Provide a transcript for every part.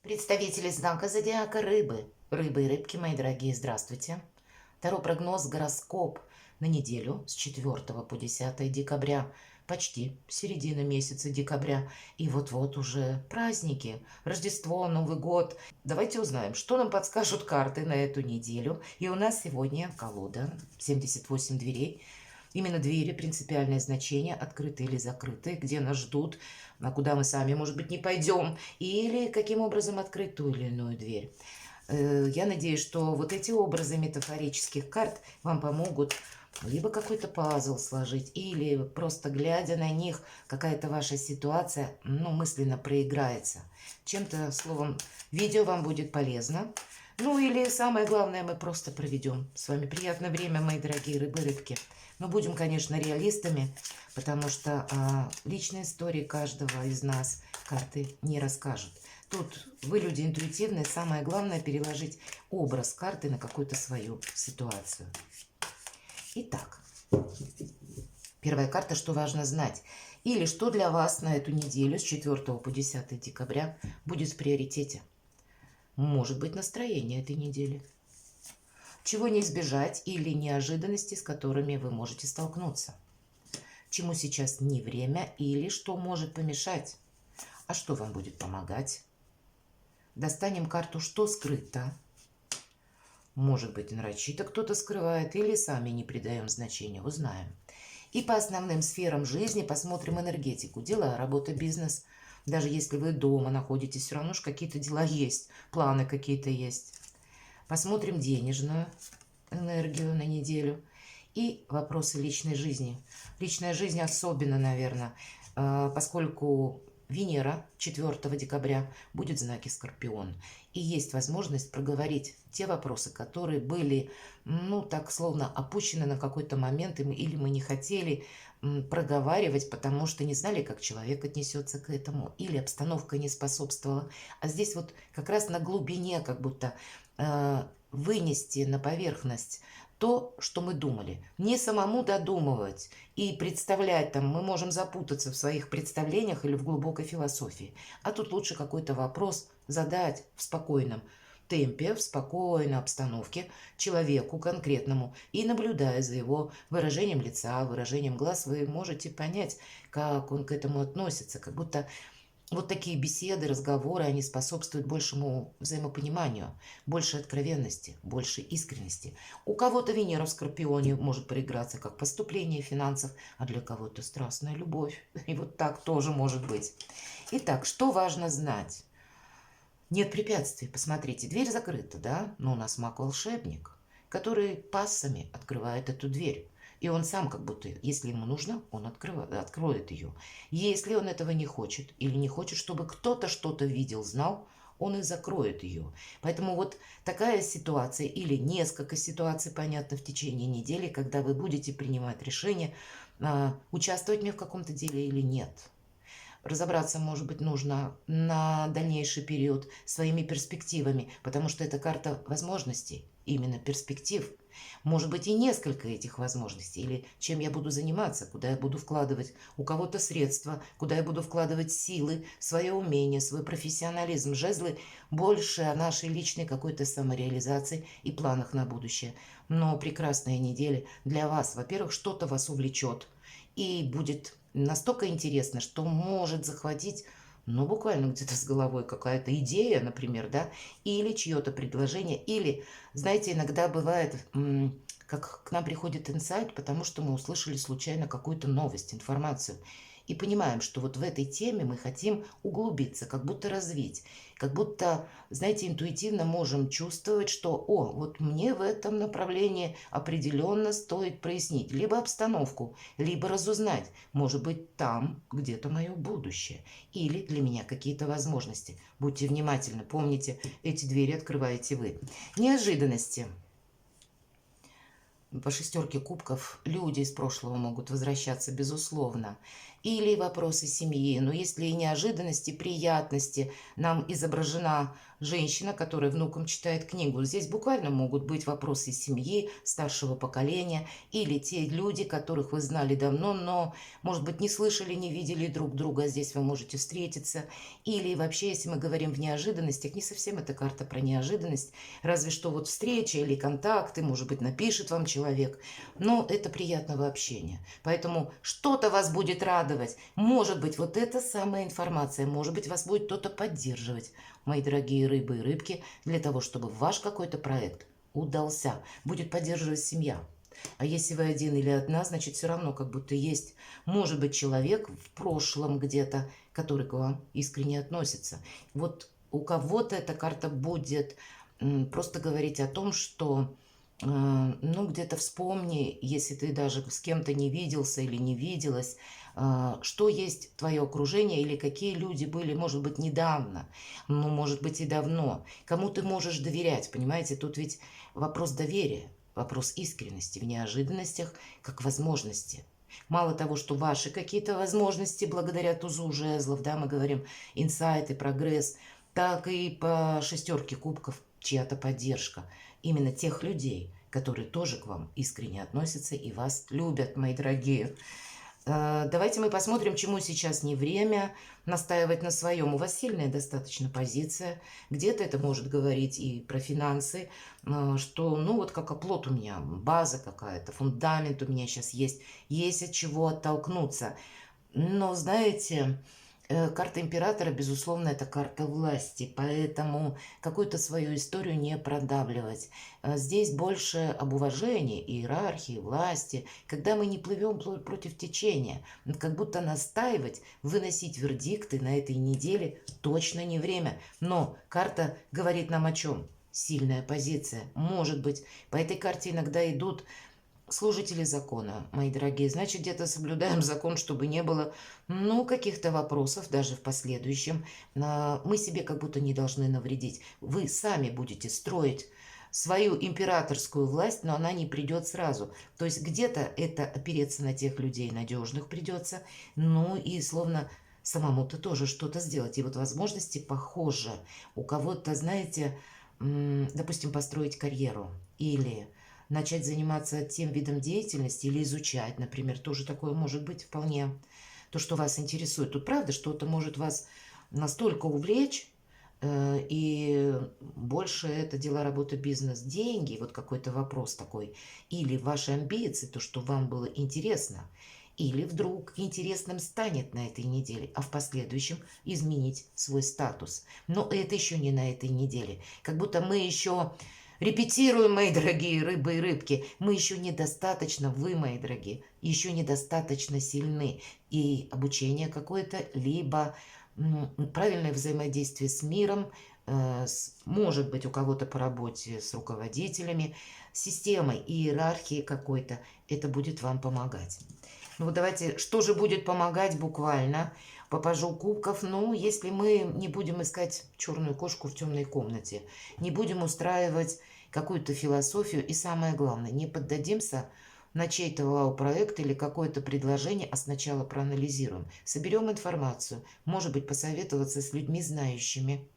Представители знака зодиака Рыбы. Рыбы и рыбки, мои дорогие, здравствуйте. Таро прогноз гороскоп на неделю с 4 по 10 декабря. Почти середина месяца декабря. И вот-вот уже праздники. Рождество, Новый год. Давайте узнаем, что нам подскажут карты на эту неделю. И у нас сегодня колода 78 дверей. Именно двери, принципиальное значение, открытые или закрытые, где нас ждут, а куда мы сами, может быть, не пойдем, или каким образом открыть ту или иную дверь. Я надеюсь, что вот эти образы метафорических карт вам помогут либо какой-то пазл сложить, или просто глядя на них, какая-то ваша ситуация, мысленно проиграется. Чем-то, словом, видео вам будет полезно. Ну или самое главное, мы просто проведем с вами приятное время, мои дорогие рыбы-рыбки. Но будем, конечно, реалистами, потому что личные истории каждого из нас карты не расскажут. Тут вы люди интуитивные, самое главное переложить образ карты на какую-то свою ситуацию. Итак, первая карта, что важно знать. Или что для вас на эту неделю с 4 по 10 декабря будет в приоритете. Может быть настроение этой недели. Чего не избежать или неожиданности, с которыми вы можете столкнуться. Чему сейчас не время или что может помешать. А что вам будет помогать. Достанем карту «Что скрыто». Может быть, нарочито кто-то скрывает или сами не придаем значения, узнаем. И по основным сферам жизни посмотрим энергетику. Дела, работа, бизнес. Даже если вы дома находитесь, все равно же какие-то дела есть, планы какие-то есть. Посмотрим денежную энергию на неделю и вопросы личной жизни. Личная жизнь особенно, наверное, поскольку Венера 4 декабря будет в знаке Скорпион. И есть возможность проговорить те вопросы, которые были, так словно опущены на какой-то момент, или мы не хотели проговаривать, потому что не знали, как человек отнесется к этому, или обстановка не способствовала. А здесь вот как раз на глубине как будто вынести на поверхность то, что мы думали. Не самому додумывать и представлять, там мы можем запутаться в своих представлениях или в глубокой философии. А тут лучше какой-то вопрос задать в спокойном темпе, в спокойной обстановке человеку конкретному. И наблюдая за его выражением лица, выражением глаз, вы можете понять, как он к этому относится. Как будто вот такие беседы, разговоры, они способствуют большему взаимопониманию, больше откровенности, больше искренности. У кого-то Венера в Скорпионе может проиграться как поступление финансов, а для кого-то страстная любовь. И вот так тоже может быть. Итак, что важно знать? Нет препятствий. Посмотрите, дверь закрыта, да? Но у нас маг-волшебник, который пассами открывает эту дверь. И он сам как будто, если ему нужно, он откроет ее. Если он этого не хочет или не хочет, чтобы кто-то что-то видел, знал, он и закроет ее. Поэтому вот такая ситуация или несколько ситуаций, понятно, в течение недели, когда вы будете принимать решение, участвовать мне в каком-то деле или нет. Разобраться, может быть, нужно на дальнейший период своими перспективами, потому что это карта возможностей, именно перспектив. Может быть и несколько этих возможностей, или чем я буду заниматься, куда я буду вкладывать у кого-то средства, куда я буду вкладывать силы, свое умение, свой профессионализм, жезлы больше о нашей личной какой-то самореализации и планах на будущее. Но прекрасная неделя для вас. Во-первых, что-то вас увлечет и будет настолько интересно, что может захватить, буквально где-то с головой какая-то идея, например, да, или чье-то предложение, или, знаете, иногда бывает, как к нам приходит инсайт, потому что мы услышали случайно какую-то новость, информацию, и понимаем, что вот в этой теме мы хотим углубиться, как будто развить, как будто, знаете, интуитивно можем чувствовать, что, вот мне в этом направлении определенно стоит прояснить либо обстановку, либо разузнать, может быть, там где-то мое будущее, или для меня какие-то возможности. Будьте внимательны, помните, эти двери открываете вы. Неожиданности. По шестерке кубков люди из прошлого могут возвращаться, безусловно. или вопросы семьи. Но если неожиданности, приятности, нам изображена женщина, которая внукам читает книгу. Здесь буквально могут быть вопросы семьи, старшего поколения, или те люди, которых вы знали давно, но, может быть, не слышали, не видели друг друга. Здесь вы можете встретиться. Или вообще, если мы говорим в неожиданностях, не совсем эта карта про неожиданность, разве что вот встреча или контакты, может быть, напишет вам человек, но это приятного общения. Поэтому что-то вас будет радовать. Может быть, вот эта самая информация, может быть, вас будет кто-то поддерживать, мои дорогие рыбы и рыбки, для того, чтобы ваш какой-то проект удался. Будет поддерживать семья. А если вы один или одна, значит, все равно как будто есть, может быть, человек в прошлом где-то, который к вам искренне относится. Вот у кого-то эта карта будет просто говорить о том, что ну, где-то вспомни, если ты даже с кем-то не виделся или не виделась, что есть твое окружение или какие люди были, может быть, недавно, ну, может быть, и давно. Кому ты можешь доверять, понимаете? Тут ведь вопрос доверия, вопрос искренности в неожиданностях, как возможности. Мало того, что ваши какие-то возможности благодаря тузу жезлов, да, мы говорим инсайты, прогресс, так и по шестерке кубков чья-то поддержка. Именно тех людей, которые тоже к вам искренне относятся и вас любят, мои дорогие. Давайте мы посмотрим, чему сейчас не время настаивать на своем. У вас сильная достаточно позиция. Где-то это может говорить и про финансы, что, ну, вот как оплот у меня, база какая-то, фундамент у меня сейчас есть от чего оттолкнуться. Но, знаете, карта императора, безусловно, это карта власти, поэтому какую-то свою историю не продавливать. Здесь больше об уважении, иерархии, власти, когда мы не плывем против течения, как будто настаивать, выносить вердикты на этой неделе точно не время. Но карта говорит нам о чем? Сильная позиция. Может быть, по этой карте иногда идут служители закона, мои дорогие. Значит, где-то соблюдаем закон, чтобы не было, ну, каких-то вопросов, даже в последующем. Мы себе как будто не должны навредить. Вы сами будете строить свою императорскую власть, но она не придет сразу. То есть где-то это опереться на тех людей надежных придется, ну и словно самому-то тоже что-то сделать. И вот возможности похожи. У кого-то, знаете, допустим, построить карьеру или начать заниматься тем видом деятельности или изучать, например, тоже такое может быть вполне то, что вас интересует. Тут правда что-то может вас настолько увлечь, и больше это дела, работа, бизнес, деньги, вот какой-то вопрос такой, или ваши амбиции, то, что вам было интересно, или вдруг интересным станет на этой неделе, а в последующем изменить свой статус. Но это еще не на этой неделе. Как будто мы еще репетируем, мои дорогие рыбы и рыбки. Мы еще недостаточно, вы, мои дорогие, еще недостаточно сильны. И обучение какое-то, либо правильное взаимодействие с миром, может быть, у кого-то по работе с руководителями, системой, иерархией какой-то, это будет вам помогать. Ну вот давайте, что же будет помогать буквально по пажу кубков? Ну, если мы не будем искать черную кошку в темной комнате, не будем устраивать какую-то философию, и самое главное, не поддадимся на чей-то вау-проект или какое-то предложение, а сначала проанализируем. Соберем информацию, может быть, посоветоваться с людьми знающими,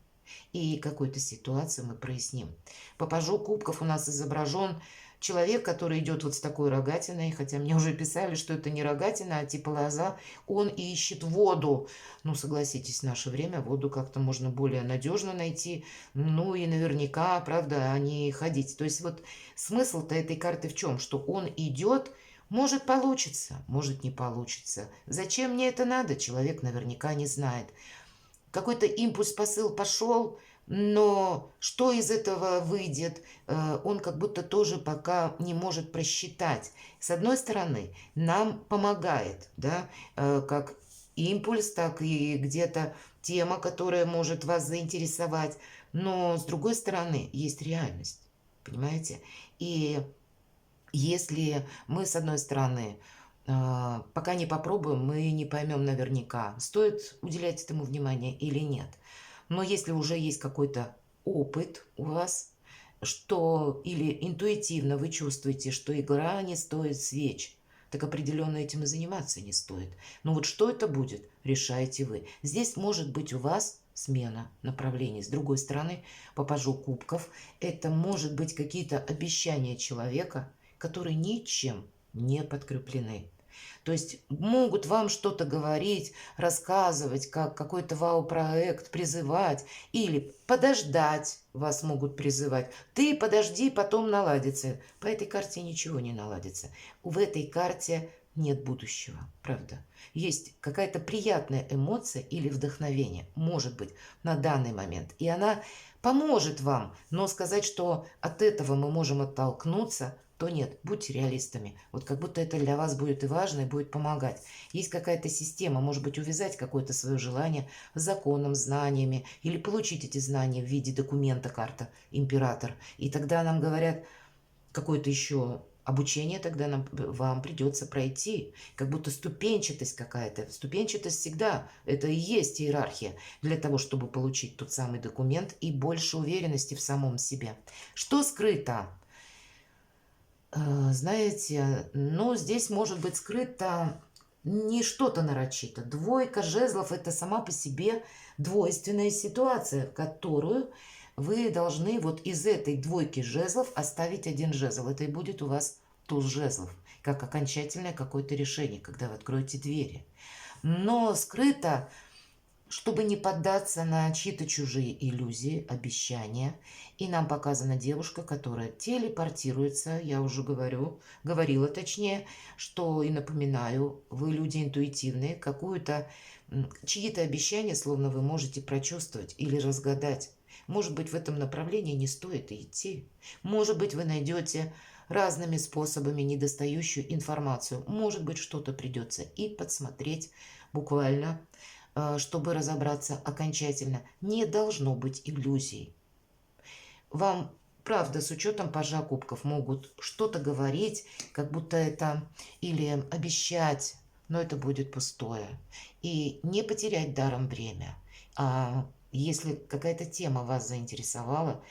и какую-то ситуацию мы проясним. По пажу кубков у нас изображен человек, который идет вот с такой рогатиной, хотя мне уже писали, что это не рогатина, а типа лоза, он ищет воду. Ну, согласитесь, в наше время воду как-то можно более надежно найти, ну и наверняка, правда, а не ходить. То есть вот смысл-то этой карты в чем? Что он идет, может получится, может не получится. Зачем мне это надо? Человек наверняка не знает. Какой-то импульс, посыл пошел, но что из этого выйдет, он как будто тоже пока не может просчитать. С одной стороны, нам помогает, да, как импульс, так и где-то тема, которая может вас заинтересовать. Но с другой стороны, есть реальность, понимаете? И если мы, с одной стороны, пока не попробуем, мы не поймем наверняка, стоит уделять этому внимание или нет. Но если уже есть какой-то опыт у вас, что или интуитивно вы чувствуете, что игра не стоит свеч, так определенно этим и заниматься не стоит. Но вот что это будет, решаете вы. Здесь может быть у вас смена направлений. С другой стороны, по пажу кубков, это может быть какие-то обещания человека, которые ничем не подкреплены. То есть могут вам что-то говорить, рассказывать, как какой-то вау-проект, призывать, или подождать вас могут призывать. Ты подожди, потом наладится. По этой карте ничего не наладится. В этой карте нет будущего, правда. Есть какая-то приятная эмоция или вдохновение, может быть, на данный момент. И она поможет вам, но сказать, что от этого мы можем оттолкнуться, то нет, будьте реалистами. Вот как будто это для вас будет и важно, и будет помогать. Есть какая-то система, может быть, увязать какое-то свое желание с законом, знаниями, или получить эти знания в виде документа, карта, император. И тогда нам говорят, какое-то еще обучение тогда вам придется пройти. Как будто ступенчатость какая-то. Ступенчатость всегда, это и есть иерархия для того, чтобы получить тот самый документ и больше уверенности в самом себе. Что скрыто? Знаете, ну, здесь может быть скрыто не что-то нарочито. Двойка жезлов – это сама по себе двойственная ситуация, которую вы должны вот из этой двойки жезлов оставить один жезл. Это и будет у вас туз жезлов, как окончательное какое-то решение, когда вы откроете двери. Но скрыто, чтобы не поддаться на чьи-то чужие иллюзии, обещания. И нам показана девушка, которая телепортируется, я уже говорила точнее, что и напоминаю, вы люди интуитивные, чьи-то обещания, словно вы можете прочувствовать или разгадать. Может быть, в этом направлении не стоит и идти. Может быть, вы найдете разными способами недостающую информацию. Может быть, что-то придется и подсмотреть буквально, чтобы разобраться окончательно. Не должно быть иллюзий. Вам, правда, с учетом пажа кубков могут что-то говорить, как будто это, или обещать, но это будет пустое. И не потерять даром время. А если какая-то тема вас заинтересовала,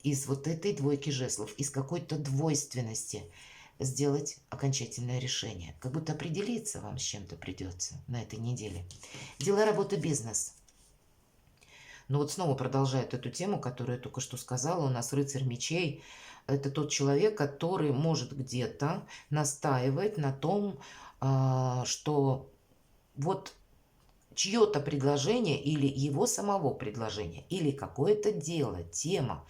из вот этой двойки жезлов, из какой-то двойственности, сделать окончательное решение. Как будто определиться вам с чем-то придется на этой неделе. Дела, работа, бизнес. Ну вот снова продолжает эту тему, которую я только что сказала. У нас рыцарь мечей. Это тот человек, который может где-то настаивать на том, что вот чье-то предложение или его самого предложение, или какое-то дело, тема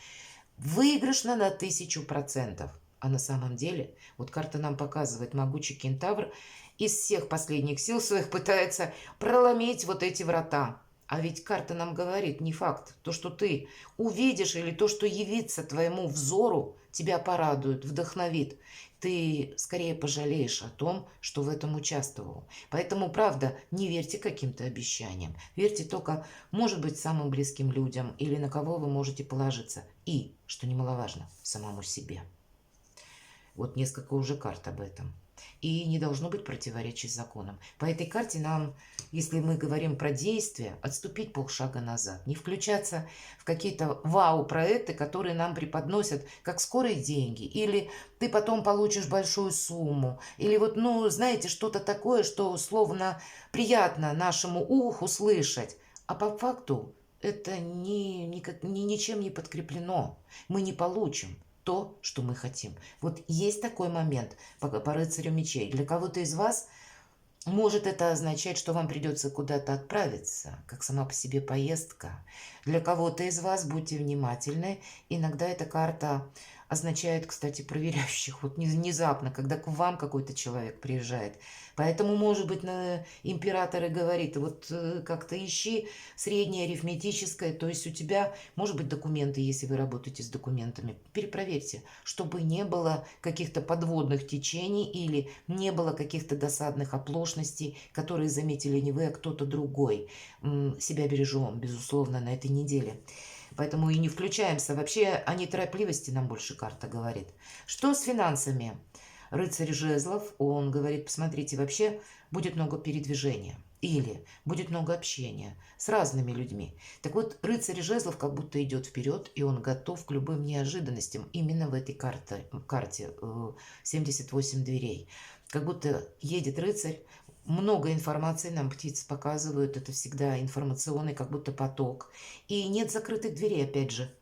выигрышна на 1000%. А на самом деле, вот карта нам показывает, могучий кентавр из всех последних сил своих пытается проломить вот эти врата. А ведь карта нам говорит, не факт, то, что ты увидишь или то, что явится твоему взору, тебя порадует, вдохновит. Ты скорее пожалеешь о том, что в этом участвовал. Поэтому, правда, не верьте каким-то обещаниям. Верьте только, может быть, самым близким людям или на кого вы можете положиться. И, что немаловажно, самому себе. Вот несколько уже карт об этом. И не должно быть противоречий с законом. По этой карте нам, если мы говорим про действия, отступить полшага назад. Не включаться в какие-то вау-проекты, которые нам преподносят как скорые деньги. Или ты потом получишь большую сумму. Или вот, ну, знаете, что-то такое, что словно приятно нашему уху слышать. А по факту это ничем не подкреплено. Мы не получим то, что мы хотим. Вот есть такой момент по рыцарю мечей. Для кого-то из вас может это означать, что вам придется куда-то отправиться, как сама по себе поездка. Для кого-то из вас, будьте внимательны, иногда эта карта означает, кстати, проверяющих. Вот внезапно, когда к вам какой-то человек приезжает. Поэтому, может быть, император и говорит, вот как-то ищи среднее арифметическое, то есть у тебя, может быть, документы, если вы работаете с документами, перепроверьте, чтобы не было каких-то подводных течений или не было каких-то досадных оплошностей, которые заметили не вы, а кто-то другой. Себя бережем, безусловно, на этой неделе. Поэтому и не включаемся. Вообще о неторопливости нам больше карта говорит. Что с финансами? Рыцарь жезлов, он говорит, посмотрите, вообще будет много передвижения. Или будет много общения с разными людьми. Так вот, рыцарь жезлов как будто идет вперед, и он готов к любым неожиданностям именно в этой карте 78 дверей. Как будто едет рыцарь, много информации нам птицы показывают, это всегда информационный как будто поток. И нет закрытых дверей, опять же,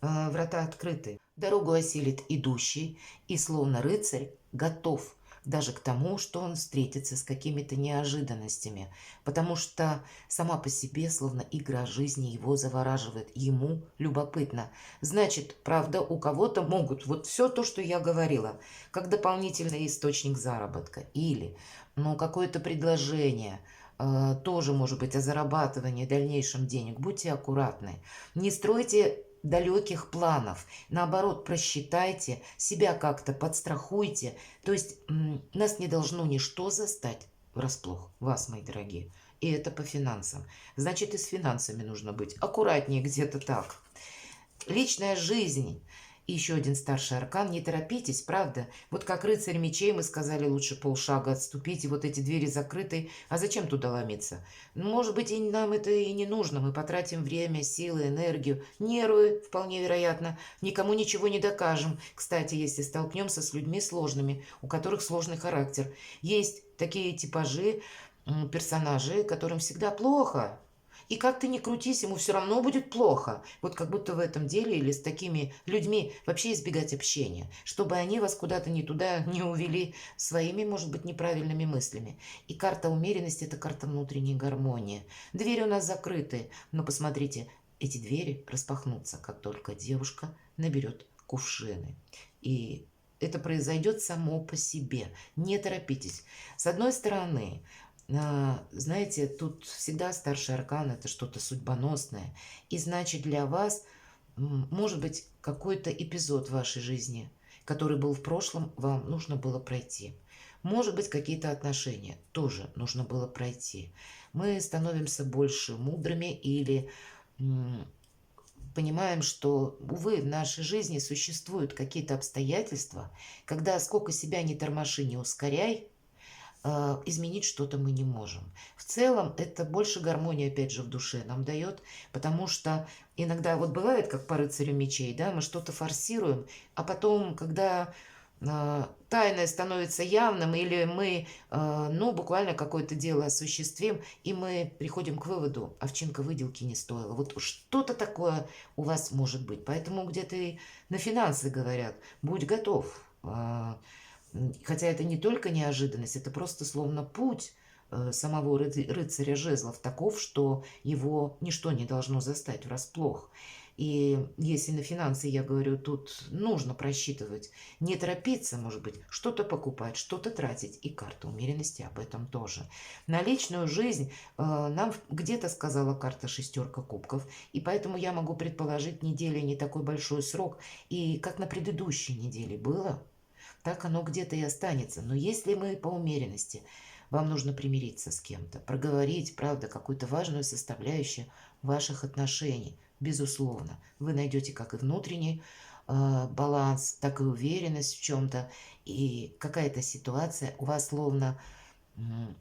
врата открыты. Дорогу осилит идущий, и словно рыцарь готов даже к тому, что он встретится с какими-то неожиданностями, потому что сама по себе, словно игра жизни, его завораживает, ему любопытно. Значит, правда, у кого-то могут вот все то, что я говорила, как дополнительный источник заработка или какое-то предложение, тоже может быть о зарабатывании дальнейшем денег. Будьте аккуратны, не стройте далеких планов. Наоборот, просчитайте, себя как-то подстрахуйте. То есть нас не должно ничто застать врасплох, вас, мои дорогие. И это по финансам. Значит, и с финансами нужно быть аккуратнее где-то так. Личная жизнь. И еще один старший аркан. Не торопитесь, правда? Вот как рыцарь мечей мы сказали, лучше полшага отступить, и вот эти двери закрыты. А зачем туда ломиться? Может быть, и нам это и не нужно. Мы потратим время, силы, энергию, нервы, вполне вероятно. Никому ничего не докажем. Кстати, если столкнемся с людьми сложными, у которых сложный характер. Есть такие типажи, персонажи, которым всегда плохо. И как ты ни крутись, ему все равно будет плохо. Вот как будто в этом деле или с такими людьми вообще избегать общения, чтобы они вас куда-то не туда не увели своими, может быть, неправильными мыслями. И карта умеренности – это карта внутренней гармонии. Двери у нас закрыты, но посмотрите, эти двери распахнутся, как только девушка наберет кувшины. И это произойдет само по себе. Не торопитесь. С одной стороны, знаете, тут всегда старший аркан – это что-то судьбоносное. И значит, для вас может быть какой-то эпизод в вашей жизни, который был в прошлом, вам нужно было пройти. Может быть, какие-то отношения тоже нужно было пройти. Мы становимся больше мудрыми или понимаем, что, увы, в нашей жизни существуют какие-то обстоятельства, когда сколько себя не тормоши, не ускоряй, изменить что-то мы не можем. В целом это больше гармонии, опять же, в душе нам дает, потому что иногда вот бывает, как по рыцарю мечей, да, мы что-то форсируем, а потом, когда тайное становится явным, или мы, буквально какое-то дело осуществим, и мы приходим к выводу, овчинка выделки не стоила. Вот что-то такое у вас может быть. Поэтому где-то и на финансы говорят, будь готов. Хотя это не только неожиданность, это просто словно путь самого рыцаря жезлов таков, что его ничто не должно застать врасплох. И если на финансы, я говорю, тут нужно просчитывать, не торопиться, может быть, что-то покупать, что-то тратить. И карта умеренности об этом тоже. На личную жизнь нам где-то сказала карта шестерка кубков. И поэтому я могу предположить, неделя не такой большой срок. И как на предыдущей неделе было, так оно где-то и останется. Но если мы по умеренности, вам нужно примириться с кем-то, проговорить, правда, какую-то важную составляющую ваших отношений. Безусловно, вы найдете как и внутренний баланс, так и уверенность в чем-то. И какая-то ситуация у вас словно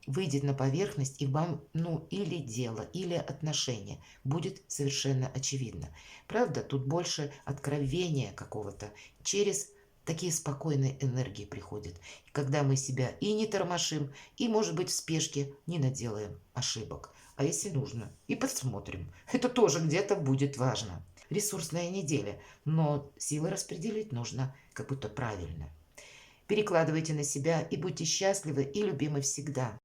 выйдет на поверхность, и вам, или дело, или отношение будет совершенно очевидно. Правда, тут больше откровения какого-то через такие спокойные энергии приходят, когда мы себя и не тормошим, и, может быть, в спешке не наделаем ошибок. А если нужно, и посмотрим. Это тоже где-то будет важно. Ресурсная неделя, но силы распределить нужно как будто правильно. Перекладывайте на себя и будьте счастливы и любимы всегда.